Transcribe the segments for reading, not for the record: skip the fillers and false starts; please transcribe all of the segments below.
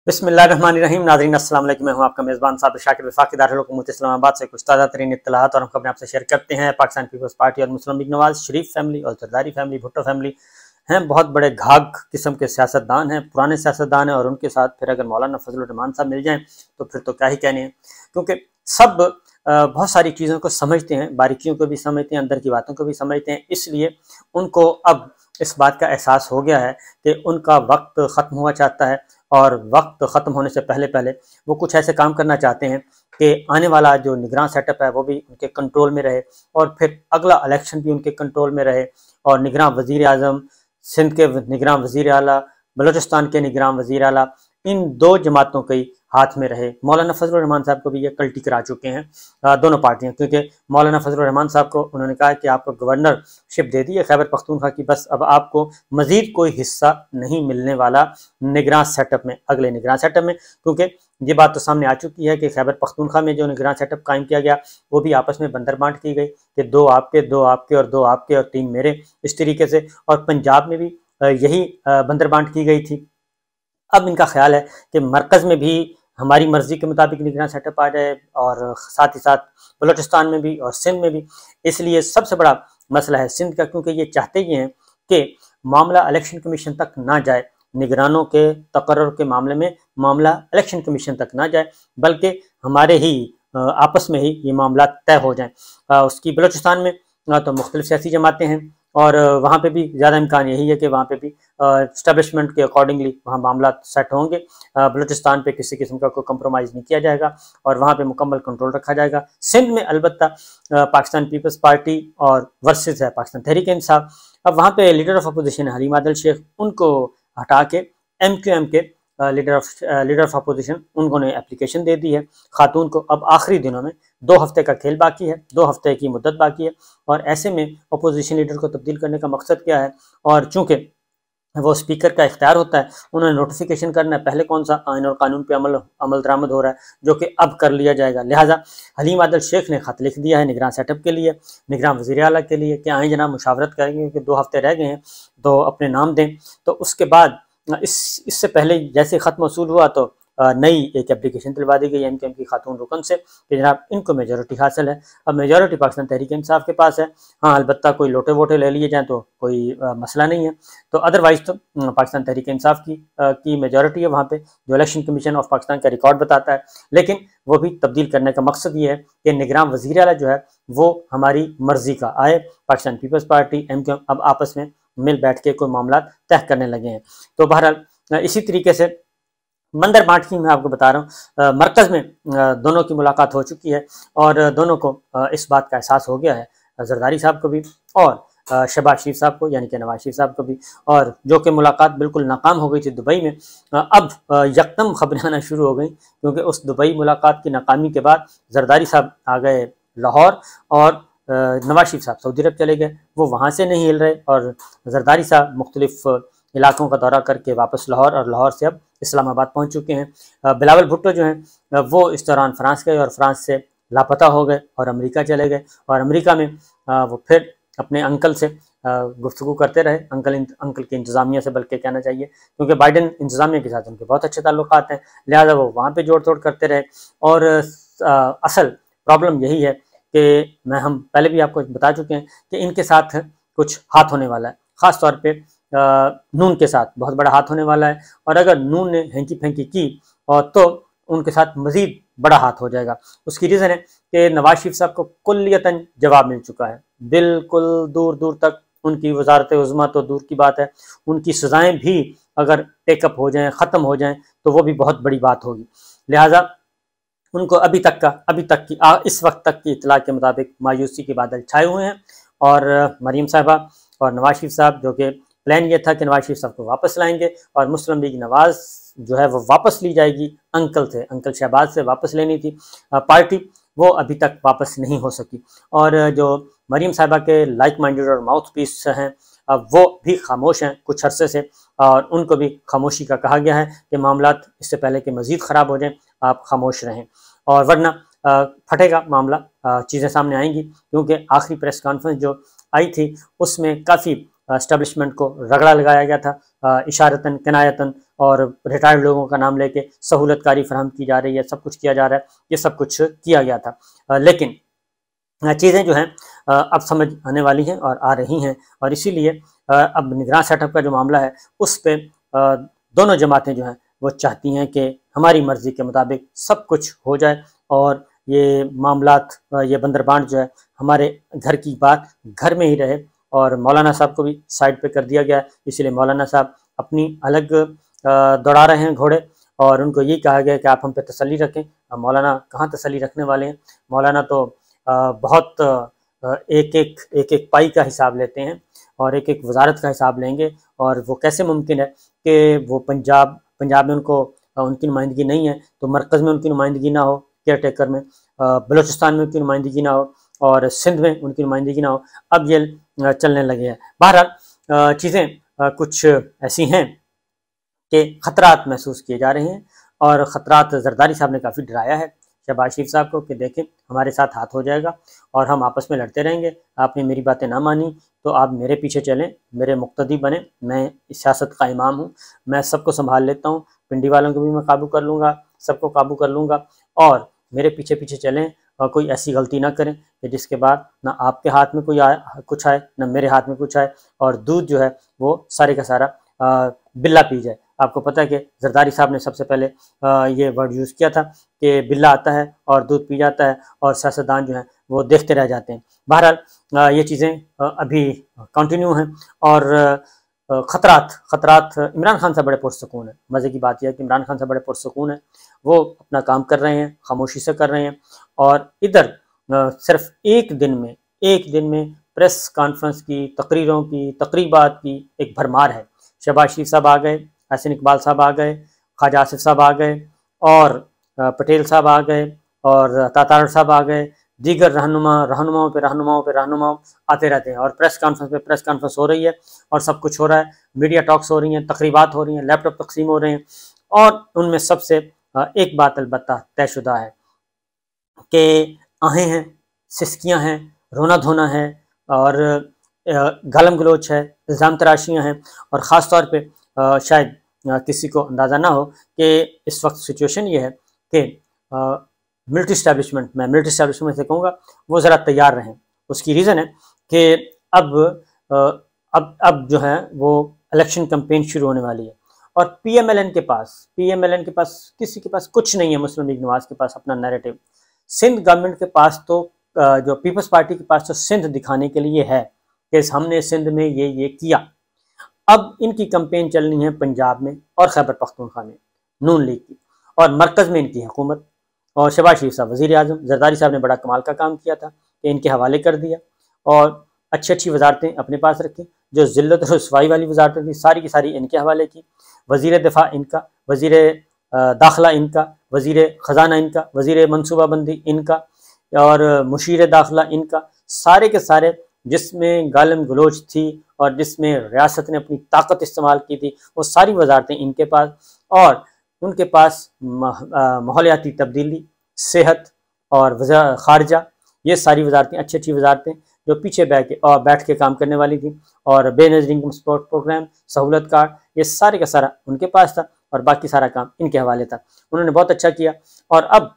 बिस्मिल्लाहिर्रहमानिर्रहीम। नाज़रीन अस्सलाम वालेकुम। मैं हूं आपका मेज़बान साबिर शाकिर वफाकी दारुल हुकूमत इस्लामाबाद से कुछ ताज़ा तरीन इत्तलाहात और हम खबरें आपसे शेयर करते हैं। पाकिस्तान पीपल्स पार्टी और मुस्लिम लीग नवाज शरीफ फैमिली और जरदारी फैमिली, भुट्टो फैमिली हैं बहुत बड़े घाघ किस्म के सियासतदान हैं, पुराने सियासतदान हैं और उनके साथ फिर अगर मौलाना फजलुर रहमान साहब मिल जाएं तो फिर तो क्या ही कहने हैं, क्योंकि सब बहुत सारी चीज़ों को समझते हैं, बारीकियों को भी समझते हैं, अंदर की बातों को भी समझते हैं। इसलिए उनको अब इस बात का एहसास हो गया है कि उनका वक्त ख़त्म हुआ चाहता है और वक्त ख़त्म होने से पहले पहले वो कुछ ऐसे काम करना चाहते हैं कि आने वाला जो निगरान सेटअप है वो भी उनके कंट्रोल में रहे और फिर अगला इलेक्शन भी उनके कंट्रोल में रहे और निगरान वज़ीर आज़म, सिंध के निगरान वज़ीर आला, बलूचिस्तान के निगरान वज़ीर आला, इन दो जमातों के हाथ में रहे। मौलाना फजलुर रहमान साहब को भी ये कल्टी करा चुके हैं दोनों पार्टियां, क्योंकि मौलाना फजलुर रहमान साहब को उन्होंने कहा कि आपको गवर्नरशिप दे दी है खैबर पख्तूनख्वा की, बस अब आपको मजीद कोई हिस्सा नहीं मिलने वाला निगरान सेटअप में, अगले निगरान सेटअप में, क्योंकि ये बात तो सामने आ चुकी है कि खैबर पख्तूनख्वा में जो निगरान सेटअप कायम किया गया वो भी आपस में बंदरबांट की गई कि दो आपके और दो आपके और तीन मेरे, इस तरीके से। और पंजाब में भी यही बंदरबांट की गई थी। अब इनका ख्याल है कि मरकज़ में भी हमारी मर्जी के मुताबिक निगरान सेटअप आ जाए और साथ ही साथ बलूचिस्तान में भी और सिंध में भी। इसलिए सबसे बड़ा मसला है सिंध का, क्योंकि ये चाहते ही हैं कि मामला इलेक्शन कमीशन तक ना जाए, निगरानों के तकर्रुर के मामले में मामला इलेक्शन कमीशन तक ना जाए, बल्कि हमारे ही आपस में ही ये मामला तय हो जाए। उसकी बलूचिस्तान में तो मुख्तलिफ सियासी जमातें हैं और वहाँ पे भी ज़्यादा इम्कान यही है कि वहाँ पे भी इस्टेब्लिशमेंट के अकॉर्डिंगली वहाँ मामला सेट होंगे। बलूचिस्तान पे किसी किस्म का कोई कंप्रोमाइज़ नहीं किया जाएगा और वहाँ पे मुकम्मल कंट्रोल रखा जाएगा। सिंध में अलबत्ता पाकिस्तान पीपल्स पार्टी और वर्सेस है पाकिस्तान तहरीक इंसाफ। अब वहाँ पे leader of opposition Haleem Adil Sheikh, उनको हटा के MQM के लीडर ऑफ अपोजिशन उन्होंने एप्लीकेशन दे दी है खातून को। अब आखिरी दिनों में 2 हफ्ते का खेल बाकी है, 2 हफ्ते की मुद्दत बाकी है और ऐसे में अपोजिशन लीडर को तब्दील करने का मकसद क्या है, और चूंकि वो स्पीकर का इख्तियार होता है, उन्होंने नोटिफिकेशन करना है पहले कौन सा आइन और कानून पे अमल दरामद हो रहा है, जो कि अब कर लिया जाएगा। लिहाजा हलीम आदिल शेख ने खत लिख दिया है निगरान सेटअप के लिए, निगरान वज़ीर आला के लिए कि आए जनाब मुशावरत करेंगे कि 2 हफ्ते रह गए हैं तो अपने नाम दें। तो उसके बाद इससे पहले जैसे ख़त मौसूल हुआ तो नई एक एप्लीकेशन दिलवा दी गई MQM की खातून रुकन से कि जनाब इनको मेजॉरिटी हासिल है। अब मेजॉरिटी पाकिस्तान तहरीक इंसाफ के पास है। हाँ, अलबत्ता कोई लोटे वोटे ले लिए जाएँ तो कोई मसला नहीं है, तो अदरवाइज़ तो पाकिस्तान तहरीक इंसाफ की मेजॉरिटी है वहाँ पे, जो इलेक्शन कमीशन ऑफ पाकिस्तान का रिकॉर्ड बताता है। लेकिन वो भी तब्दील करने का मकसद ये है कि निगरान वज़ीर आला जो है वो हमारी मर्जी का आए। पाकिस्तान पीपल्स पार्टी MQM अब आपस में मिल बैठ के कोई मामला तय करने लगे हैं। तो बहरहाल इसी तरीके से बंदरबांट की मैं आपको बता रहा हूँ, मरकज़ में दोनों की मुलाकात हो चुकी है और दोनों को इस बात का एहसास हो गया है, जरदारी साहब को भी और शहबाज शरीफ साहब को यानी कि नवाज शरीफ साहब को भी, और जो कि मुलाकात बिल्कुल नाकाम हो गई थी दुबई में, अब यकदम खबरें आना शुरू हो गई, क्योंकि उस दुबई मुलाकात की नाकामी के बाद जरदारी साहब आ गए लाहौर और नवाज शरीफ साहब सऊदी अरब चले गए। वो वहाँ से नहीं हिल रहे और जरदारी साहब मुख्तलिफ इलाकों का दौरा करके वापस लाहौर और लाहौर से अब इस्लामाबाद पहुँच चुके हैं। बिलावल भुट्टो जो हैं वो इस दौरान फ्रांस गए और फ्रांस से लापता हो गए और अमेरिका चले गए और अमेरिका में वो फिर अपने अंकल से गुफ्तगू करते रहे, अंकल की इंतज़ामिया से बल्कि कहना चाहिए, क्योंकि बाइडन इंतज़ामिया के साथ उनके बहुत अच्छे ताल्लुकात हैं, लिहाजा वो वहाँ पे जोड़ तोड़ करते रहे। और असल प्रॉब्लम यही है कि हम पहले भी आपको बता चुके हैं कि इनके साथ कुछ हाथ होने वाला है, ख़ास तौर पे नून के साथ बहुत बड़ा हाथ होने वाला है, और अगर नून ने हैंकी फैंकी की और तो उनके साथ मज़ीद बड़ा हाथ हो जाएगा। उसकी रीज़न है कि नवाज शरीफ साहब को कुल्लियतन जवाब मिल चुका है, बिल्कुल दूर दूर तक उनकी वजारत उज़्मा तो दूर की बात है, उनकी सज़ाएँ भी अगर टेकअप हो जाएँ, ख़त्म हो जाएँ तो वो भी बहुत बड़ी बात होगी। लिहाजा उनको अभी तक की इस वक्त तक की इतला के मुताबिक मायूसी के बादल छाए हुए हैं और मरीम साहबा और नवाज शरीफ साहब, जो कि प्लान ये था कि नवाज शरीफ साहब को वापस लाएंगे और मुस्लिम लीग नवाज जो है वो वापस ली जाएगी अंकल शहबाज से वापस लेनी थी पार्टी, वो अभी तक वापस नहीं हो सकी। और जो मरीम साहबा के लाइक माइंडेड और माउथ पीस हैं वो भी खामोश हैं कुछ अरसे से, और उनको भी खामोशी का कहा गया है कि मामलात इससे पहले कि मज़ीद ख़राब हो जाएं आप खामोश रहें, और वरना फटेगा मामला, चीज़ें सामने आएंगी। क्योंकि आखिरी प्रेस कॉन्फ्रेंस जो आई थी उसमें काफ़ी एस्टेब्लिशमेंट को रगड़ा लगाया गया था, इशारतन किनायतन और रिटायर्ड लोगों का नाम लेके सहूलतकारी फराहम की जा रही है, सब कुछ किया जा रहा है, ये सब कुछ किया गया था। लेकिन चीज़ें जो हैं अब समझ आने वाली हैं और आ रही हैं, और इसीलिए अब निगरान सेटअप का जो मामला है उस पर दोनों जमातें जो हैं वो चाहती हैं कि हमारी मर्ज़ी के मुताबिक सब कुछ हो जाए और ये मामलात, ये बंदरबांट जो है हमारे घर की बात घर में ही रहे। और मौलाना साहब को भी साइड पे कर दिया गया है, इसलिए मौलाना साहब अपनी अलग दौड़ा रहे हैं घोड़े, और उनको यही कहा गया कि आप हम पे तसल्ली रखें। मौलाना कहाँ तसल्ली रखने वाले हैं, मौलाना तो बहुत एक एक पाई का हिसाब लेते हैं और एक एक वजारत का हिसाब लेंगे, और वो कैसे मुमकिन है कि वो पंजाब में उनकी नुमाइंदगी नहीं है तो मरकज़ में उनकी नुमाइंदगी ना हो, केयर टेकर में, बलूचिस्तान में उनकी नुमाइंदगी ना हो और सिंध में उनकी नुमाइंदगी ना हो। अब ये चलने लगे हैं। बहरहाल चीज़ें कुछ ऐसी हैं कि ख़तरात महसूस किए जा रहे हैं, और ख़तरात जरदारी साहब ने काफ़ी डराया है शहबाज शरीफ साहब को कि देखें हमारे साथ हाथ हो जाएगा और हम आपस में लड़ते रहेंगे, आपने मेरी बातें ना मानी तो आप मेरे पीछे चलें, मेरे मुक्तदी बने, मैं इस सियासत का इमाम हूँ, मैं सबको संभाल लेता हूँ, पिंडी वालों को भी मैं काबू कर लूँगा, सबको काबू कर लूँगा, और मेरे पीछे पीछे चलें और कोई ऐसी गलती ना करें कि जिसके बाद ना आपके हाथ में कुछ आए ना मेरे हाथ में कुछ आए, और दूध जो है वो सारे का सारा बिल्ला पी जाए। आपको पता है कि जरदारी साहब ने सबसे पहले ये वर्ड यूज़ किया था कि बिल्ला आता है और दूध पी जाता है और सियासतदान जो हैं वो देखते रह जाते हैं। बहरहाल ये चीज़ें अभी कंटिन्यू हैं, और ख़तरात इमरान खान से बड़े पुरसकून है। मज़े की बात यह है कि इमरान खान से बड़े पुरसकून है, वो अपना काम कर रहे हैं, खामोशी से कर रहे हैं, और इधर सिर्फ एक दिन में प्रेस कॉन्फ्रेंस की, तकरीरों की, तकरीबात की एक भरमार है। शहबाज शरीफ साहब आ गए, हसन इकबाल साहब आ गए, ख्वाजा आसिफ साहब आ गए, और पटेल साहब आ गए, और तातार साहब आ गए, दीगर रहनुमाओं पे आते रहते हैं, और प्रेस कॉन्फ्रेंस हो रही है और सब कुछ हो रहा है, मीडिया टॉक्स हो रही हैं, तकरीबात हो रही हैं, लैपटॉप तकसीम हो रहे हैं, और उनमें सबसे एक बात अलबत्ता तयशुदा है कि आहें हैं, सिसकियाँ हैं, रोना धोना है, और गालम गलोच है, इल्ज़ाम तराशियाँ हैं, और ख़ास तौर पे शायद किसी को अंदाज़ा ना हो कि इस वक्त सिचुएशन ये है कि मिलिट्री इस्टेब्लिशमेंट, मैं मिलिट्री इस्टेब्लिशमेंट से कहूँगा, वो ज़रा तैयार रहें। उसकी रीज़न है कि अब जो है वो इलेक्शन कैंपेन शुरू होने वाली है, और पीएमएलएन के पास किसी के पास कुछ नहीं है, मुस्लिम लीग नवाज़ के पास अपना नैरेटिव। सिंध गवर्नमेंट के पास तो जो पीपल्स पार्टी के पास तो सिंध दिखाने के लिए है कि हमने सिंध में ये किया। अब इनकी कैंपेन चलनी है पंजाब में और खैबर पख्तूनख्वा में नून लीग की, और मरकज़ में इनकी हुकूमत, और शहबाज शरीफ साहब वज़ीर आज़म। जरदारी साहब ने बड़ा कमाल का काम किया था कि इनके हवाले कर दिया और अच्छी वजारतें अपने पास रखी, जो ज़िल्लत और रुसवाई वाली वजारतें थी सारी की सारी इनके हवाले की। वज़ीर दिफा इनका, वज़ीर दाखिला इनका, वज़ीर ख़जाना इनका, वज़ीर मनसूबाबंदी इनका, और मुशीर दाखिला इनका, सारे के सारे जिसमें गालम गलोच थी और जिसमें रियासत ने अपनी ताकत इस्तेमाल की थी, वो सारी वजारतें इनके पास, और उनके पास माहौलियाती तब्दीली, सेहत और खारजा, ये सारी वजारतें अच्छी वजारतें जो पीछे बैठ के काम करने वाली थी, और बेनज़ीर इनकम सपोर्ट प्रोग्राम, सहूलत कार्ड, ये सारे का सारा उनके पास था और बाकी सारा काम इनके हवाले था। उन्होंने बहुत अच्छा किया। और अब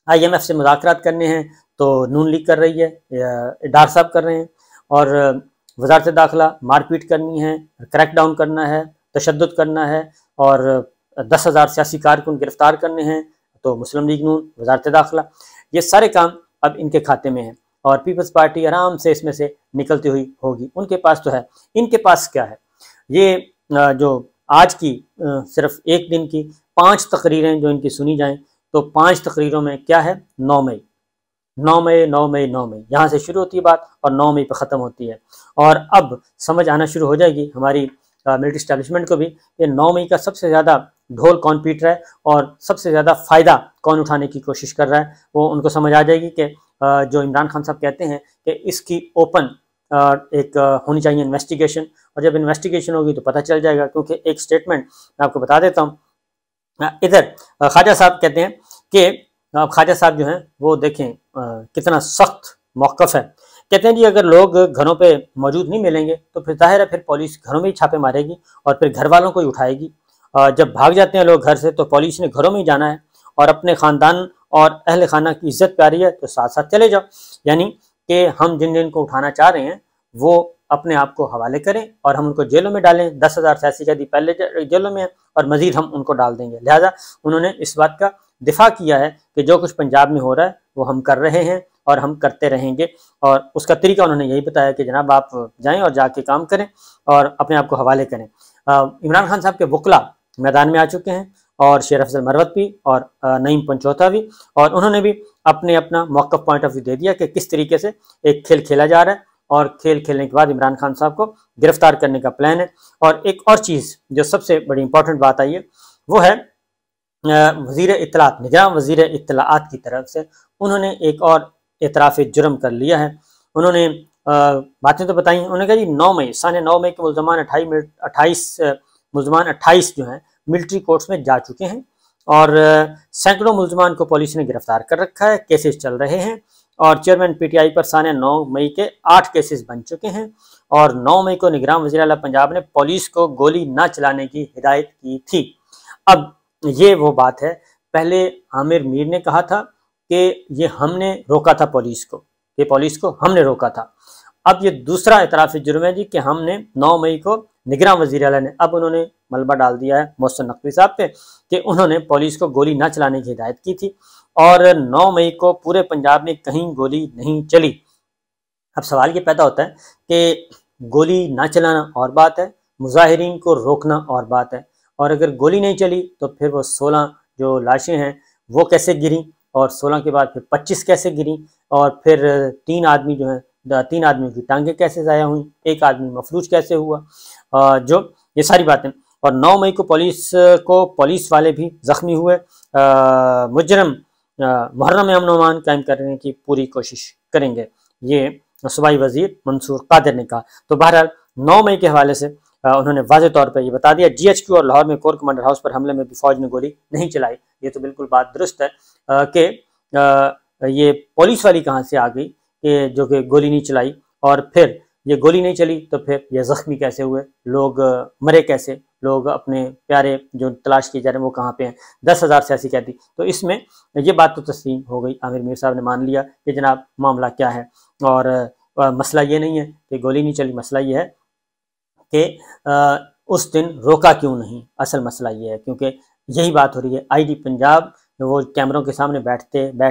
IMF से मुज़ाकरात करने हैं तो नून लीग कर रही है, डार साहब कर रहे हैं, और वजारत दाखिला मारपीट करनी है, क्रैकडाउन करना है, तशद्दुद करना है, और 10,000 सियासी कारकुन गिरफ्तार करने हैं तो मुस्लिम लीग नून, वजारत दाखिला, ये सारे काम अब इनके खाते में हैं, और पीपल्स पार्टी आराम से इसमें से निकलती हुई होगी। उनके पास तो है, इनके पास क्या है? ये जो आज की सिर्फ एक दिन की 5 तकरीरें जो इनकी सुनी जाएं तो 5 तकरीरों में क्या है? 9 मई यहाँ से शुरू होती है बात और 9 मई पर ख़त्म होती है। और अब समझ आना शुरू हो जाएगी हमारी मिलिट्री इस्टेब्लिशमेंट को भी कि 9 मई का सबसे ज़्यादा ढोल कौन पीट रहा है और सबसे ज़्यादा फ़ायदा कौन उठाने की कोशिश कर रहा है। वो उनको समझ आ जाएगी कि जो इमरान खान साहब कहते हैं कि इसकी ओपन एक होनी चाहिए इन्वेस्टिगेशन, और जब इन्वेस्टिगेशन होगी तो पता चल जाएगा। क्योंकि एक स्टेटमेंट मैं आपको बता देता हूँ, इधर ख्वाजा साहब कहते हैं कि ख्वाजा साहब जो हैं वो देखें कितना सख्त मौक़िफ़ है। कहते हैं जी अगर लोग घरों पे मौजूद नहीं मिलेंगे तो फिर जाहिर है फिर पुलिस घरों में ही छापे मारेगी और फिर घर वालों को ही उठाएगी, जब भाग जाते हैं लोग घर से तो पुलिस ने घरों में ही जाना है और अपने ख़ानदान और अहल खाना की इज्जत प्यारी है तो साथ साथ चले जाओ। यानी कि हम जिन जिन को उठाना चाह रहे हैं वो अपने आप को हवाले करें और हम उनको जेलों में डालें। 10,000 सियासी कैदी पहले जेलों में है और मजीद हम उनको डाल देंगे। लिहाजा उन्होंने इस बात का दिफा किया है कि जो कुछ पंजाब में हो रहा है वो हम कर रहे हैं और हम करते रहेंगे, और उसका तरीका उन्होंने यही बताया कि जनाब आप जाएं और जाके काम करें और अपने आप को हवाले करें। इमरान खान साहब के वकला मैदान में आ चुके हैं और शेर अफजल मरवत भी और नईम पंचौता भी, और उन्होंने भी अपना मौक़िफ़ पॉइंट ऑफ व्यू दे दिया कि किस तरीके से एक खेल खेला जा रहा है और खेल खेलने के बाद इमरान खान साहब को गिरफ्तार करने का प्लान है। और एक और चीज़ जो सबसे बड़ी इंपॉर्टेंट बात आई है वो है वज़ीर इत्तलात, निगरान वज़ीर इत्तलात की तरफ से उन्होंने एक और एतराफ़ जुर्म कर लिया है। उन्होंने बातें तो बताई हैं। उन्होंने कहा जी 9 मई साने 9 मई के मुल्ज़मान 28 जो हैं मिलिट्री कोर्ट्स में जा चुके हैं और सैकड़ों मुल्ज़मान को पुलिस ने गिरफ्तार कर रखा है, केसेस चल रहे हैं और चेयरमैन पीटीआई पर साने 9 मई के 8 केसेस बन चुके हैं और 9 मई को निगरान वज़ीर आला पंजाब ने पुलिस को गोली न चलाने की हिदायत की थी। अब ये वो बात है, पहले आमिर मीर ने कहा था कि ये हमने रोका था पुलिस को, ये पुलिस को हमने रोका था। अब ये दूसरा एतराफ़ जुर्म है जी कि हमने 9 मई को निगरान वज़ीर आला ने, अब उन्होंने मलबा डाल दिया है मोहसिन नकवी साहब पे कि उन्होंने पुलिस को गोली न चलाने की हिदायत की थी और 9 मई को पूरे पंजाब में कहीं गोली नहीं चली। अब सवाल ये पैदा होता है कि गोली ना चलाना और बात है, मुजाहिरीन को रोकना और बात है, और अगर गोली नहीं चली तो फिर वो 16 जो लाशें हैं वो कैसे गिरी और 16 के बाद फिर 25 कैसे गिरी और फिर 3 आदमी जो हैं 3 आदमियों की टांगें कैसे ज़ाया हुई, 1 आदमी मफलूज कैसे हुआ, जो ये सारी बातें। और 9 मई को पुलिस वाले भी ज़ख्मी हुए। मुजरम मुहर्रम में अमन व अमान कायम करने की पूरी कोशिश करेंगे, ये सूबाई वज़ीर मंसूर कादिर ने कहा। तो बहरहाल 9 मई के हवाले से उन्होंने वाज़े तौर पर ये बता दिया। GHQ और लाहौर में कोर कमांडर हाउस पर हमले में भी फ़ौज ने गोली नहीं चलाई। ये तो बिल्कुल बात दुरुस्त है कि ये पुलिस वाली कहाँ से आ गई कि जो कि गोली नहीं चलाई, और फिर ये गोली नहीं चली तो फिर ये ज़ख्मी कैसे हुए, लोग मरे कैसे, लोग अपने प्यारे जो तलाश किए जा रहे हैं वो कहाँ पे हैं, 10,000 सियासी कैदी। तो इसमें ये बात तो तस्लीम हो गई, आमिर मीर साहब ने मान लिया कि जनाब मामला क्या है और मसला ये नहीं है कि गोली नहीं चली, मसला ये है कि उस दिन रोका क्यों नहीं। असल मसला ये है क्योंकि यही बात हो रही है, IG पंजाब वो कैमरों के सामने बैठ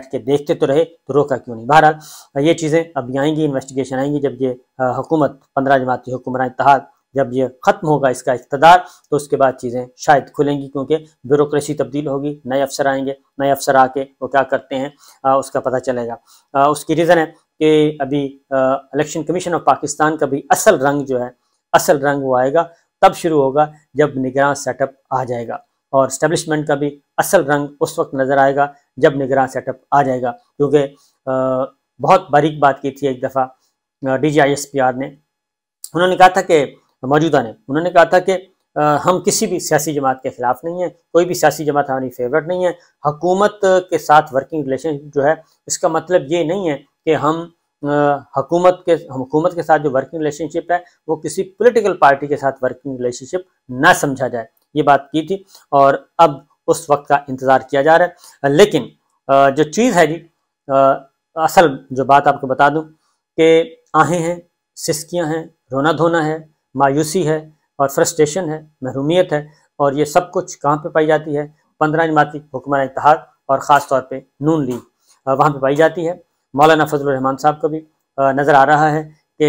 के देखते तो रहे तो रोका क्यों नहीं। बहरहाल ये चीज़ें अभी आएंगी, इन्वेस्टिगेशन आएंगी जब ये हुकूमत 15 जमाती हुक्मरान इत्तेहाद जब ये ख़त्म होगा इसका इक़्तिदार तो उसके बाद चीज़ें शायद खुलेंगी, क्योंकि ब्यूरोक्रेसी तब्दील होगी, नए अफसर आएंगे, नए अफसर आके वो क्या करते हैं उसका पता चलेगा। उसकी रीज़न है कि अभी इलेक्शन कमीशन ऑफ पाकिस्तान का भी असल रंग जो है, असल रंग वो आएगा तब शुरू होगा जब निगरान सेटअप आ जाएगा, और इस्टेब्लिशमेंट का भी असल रंग उस वक्त नज़र आएगा जब निगरान सेटअप आ जाएगा। क्योंकि बहुत बारीक बात की थी एक दफ़ा DGISPR ने, उन्होंने कहा था कि मौजूदा ने उन्होंने कहा था कि हम किसी भी सियासी जमात के ख़िलाफ़ नहीं है, कोई भी सियासी जमात हमारी फेवरेट नहीं है। हुकूमत के साथ वर्किंग रिलेशन जो है इसका मतलब ये नहीं है कि हम हुकूमत के साथ जो वर्किंग रिलेशनशिप है वो किसी पॉलिटिकल पार्टी के साथ वर्किंग रिलेशनशिप ना समझा जाए, ये बात की थी और अब उस वक्त का इंतज़ार किया जा रहा है। लेकिन जो चीज़ है जी, असल जो बात आपको बता दूं कि आहें हैं, सिसकियां हैं, रोना धोना है, मायूसी है और फ्रस्ट्रेशन है, महरूमियत है, और ये सब कुछ कहाँ पे पाई जाती है, 15 जमाती हुक्मरान इत्तेहाद और ख़ास तौर पे नून लीग वहाँ पे पाई जाती है। मौलाना फजलुर रहमान साहब को भी नज़र आ रहा है कि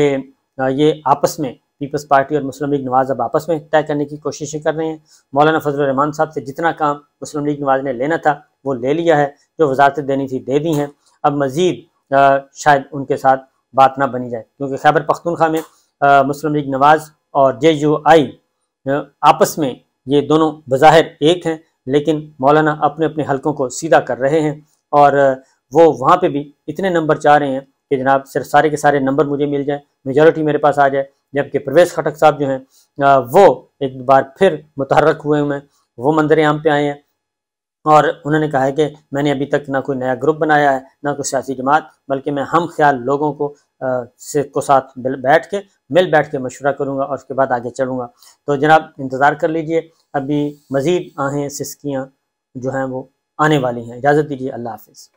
ये आपस में पीपल्स पार्टी और मुस्लिम लीग नवाज़ अब आपस में तय करने की कोशिशें कर रहे हैं। मौलाना फजलुर रहमान साहब से जितना काम मुस्लिम लीग नवाज़ ने लेना था वो ले लिया है, जो वजारतें देनी थी दे दी हैं। अब मज़ीद शायद उनके साथ बात ना बनी जाए, क्योंकि खैबर पख्तूनख्वा में मुस्लिम लीग नवाज़ और JUI आपस में ये दोनों बज़ाहिर एक हैं, लेकिन मौलाना अपने अपने हलकों को सीधा कर रहे हैं और वो वहाँ पे भी इतने नंबर चाह रहे हैं कि जनाब सिर्फ सारे के सारे नंबर मुझे मिल जाए, मेजॉरिटी मेरे पास आ जाए। जबकि परवेज़ खटक साहब जो हैं वो एक बार फिर मुतहर्रक हुए हैं, वो मंजर आम पे आए हैं और उन्होंने कहा है कि मैंने अभी तक ना कोई नया ग्रुप बनाया है, ना कोई सियासी जमात, बल्कि मैं हम ख्याल लोगों को साथ मिल बैठ के मशवरा करूँगा और उसके बाद आगे चलूँगा। तो जनाब इंतज़ार कर लीजिए, अभी मज़ीद आहें सिस्कियाँ जो हैं वो आने वाली हैं। इजाज़त दीजिए, अल्लाह हाफ़िज़।